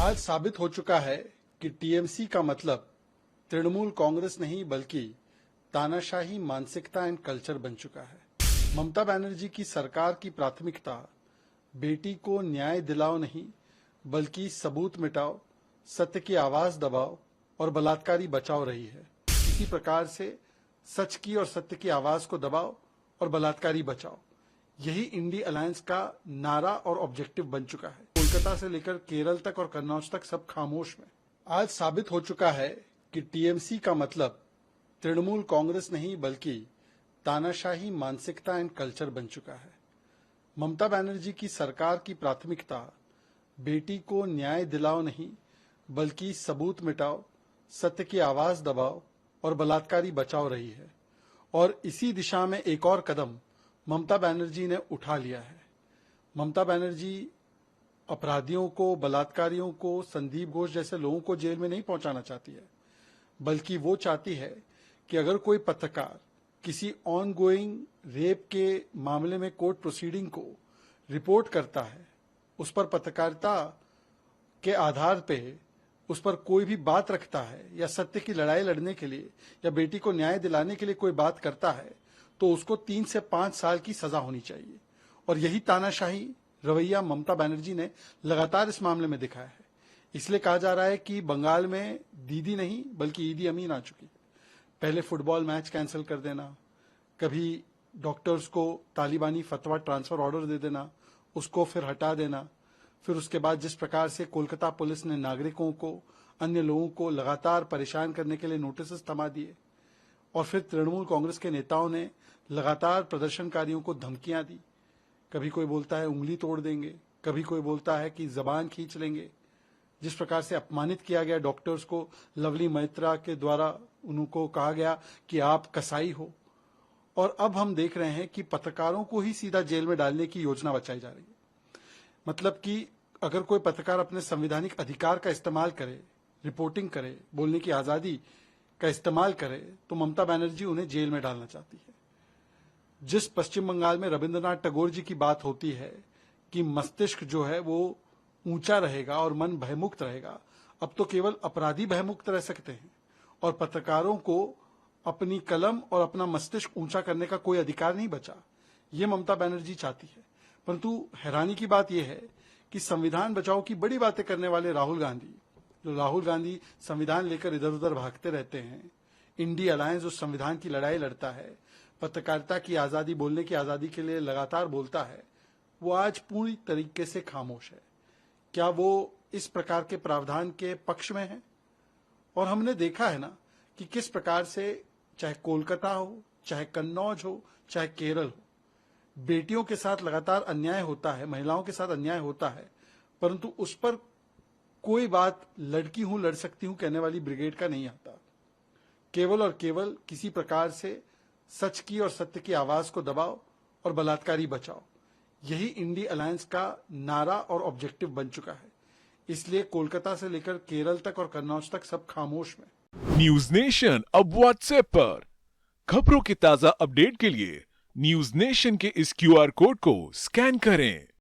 आज साबित हो चुका है कि टीएमसी का मतलब तृणमूल कांग्रेस नहीं बल्कि तानाशाही मानसिकता एंड कल्चर बन चुका है। ममता बनर्जी की सरकार की प्राथमिकता बेटी को न्याय दिलाओ नहीं बल्कि सबूत मिटाओ, सत्य की आवाज दबाओ और बलात्कारी बचाओ रही है। इसी प्रकार से सच की और सत्य की आवाज को दबाओ और बलात्कारी बचाओ, यही इंडी अलायंस का नारा और ऑब्जेक्टिव बन चुका है। कोलकाता से लेकर केरल तक और कन्नौज तक सब खामोश में। आज साबित हो चुका है कि टीएमसी का मतलब तृणमूल कांग्रेस नहीं बल्कि तानाशाही मानसिकता एंड कल्चर बन चुका है। ममता बनर्जी की सरकार की प्राथमिकता बेटी को न्याय दिलाओ नहीं बल्कि सबूत मिटाओ, सत्य की आवाज दबाओ और बलात्कारी बचाओ रही है। और इसी दिशा में एक और कदम ममता बनर्जी ने उठा लिया है। ममता बनर्जी अपराधियों को, बलात्कारियों को, संदीप घोष जैसे लोगों को जेल में नहीं पहुंचाना चाहती है, बल्कि वो चाहती है कि अगर कोई पत्रकार किसी ऑन गोइंग रेप के मामले में कोर्ट प्रोसीडिंग को रिपोर्ट करता है, उस पर पत्रकारिता के आधार पे उस पर कोई भी बात रखता है या सत्य की लड़ाई लड़ने के लिए या बेटी को न्याय दिलाने के लिए कोई बात करता है, तो उसको 3 से 5 साल की सजा होनी चाहिए। और यही तानाशाही रवैया ममता बनर्जी ने लगातार इस मामले में दिखाया है। इसलिए कहा जा रहा है कि बंगाल में दीदी नहीं बल्कि ईदी अमीन आ चुकी है। पहले फुटबॉल मैच कैंसिल कर देना, कभी डॉक्टर्स को तालिबानी फतवा ट्रांसफर ऑर्डर दे देना, उसको फिर हटा देना, फिर उसके बाद जिस प्रकार से कोलकाता पुलिस ने नागरिकों को, अन्य लोगों को लगातार परेशान करने के लिए नोटिस थमा दिए, और फिर तृणमूल कांग्रेस के नेताओं ने लगातार प्रदर्शनकारियों को धमकियां दी। कभी कोई बोलता है उंगली तोड़ देंगे, कभी कोई बोलता है कि जबान खींच लेंगे। जिस प्रकार से अपमानित किया गया डॉक्टर्स को, लवली मैत्रा के द्वारा उनको कहा गया कि आप कसाई हो। और अब हम देख रहे हैं कि पत्रकारों को ही सीधा जेल में डालने की योजना बचाई जा रही है। मतलब कि अगर कोई पत्रकार अपने संवैधानिक अधिकार का इस्तेमाल करे, रिपोर्टिंग करे, बोलने की आजादी का इस्तेमाल करे, तो ममता बनर्जी उन्हें जेल में डालना चाहती है। जिस पश्चिम बंगाल में रविंद्रनाथ टैगोर जी की बात होती है कि मस्तिष्क जो है वो ऊंचा रहेगा और मन भयमुक्त रहेगा, अब तो केवल अपराधी भयमुक्त रह सकते हैं और पत्रकारों को अपनी कलम और अपना मस्तिष्क ऊंचा करने का कोई अधिकार नहीं बचा। ये ममता बनर्जी चाहती है। परंतु हैरानी की बात यह है कि संविधान बचाओ की बड़ी बातें करने वाले राहुल गांधी संविधान लेकर इधर उधर भागते रहते हैं, इंडी अलायंस उस संविधान की लड़ाई लड़ता है, पत्रकारिता की आजादी, बोलने की आजादी के लिए लगातार बोलता है, वो आज पूरी तरीके से खामोश है। क्या वो इस प्रकार के प्रावधान के पक्ष में है? और हमने देखा है ना कि किस प्रकार से चाहे कोलकाता हो, चाहे कन्नौज हो, चाहे केरल हो, बेटियों के साथ लगातार अन्याय होता है, महिलाओं के साथ अन्याय होता है, परंतु उस पर कोई बात लड़की हूं, लड़ सकती हूं कहने वाली ब्रिगेड का नहीं आता। केवल और केवल किसी प्रकार से सच की और सत्य की आवाज को दबाओ और बलात्कारी बचाओ, यही इंडी अलायंस का नारा और ऑब्जेक्टिव बन चुका है। इसलिए कोलकाता से लेकर केरल तक और कन्नौज तक सब खामोश में। न्यूज नेशन अब व्हाट्सएप पर खबरों की ताजा अपडेट के लिए न्यूज नेशन के इस क्यूआर कोड को स्कैन करें।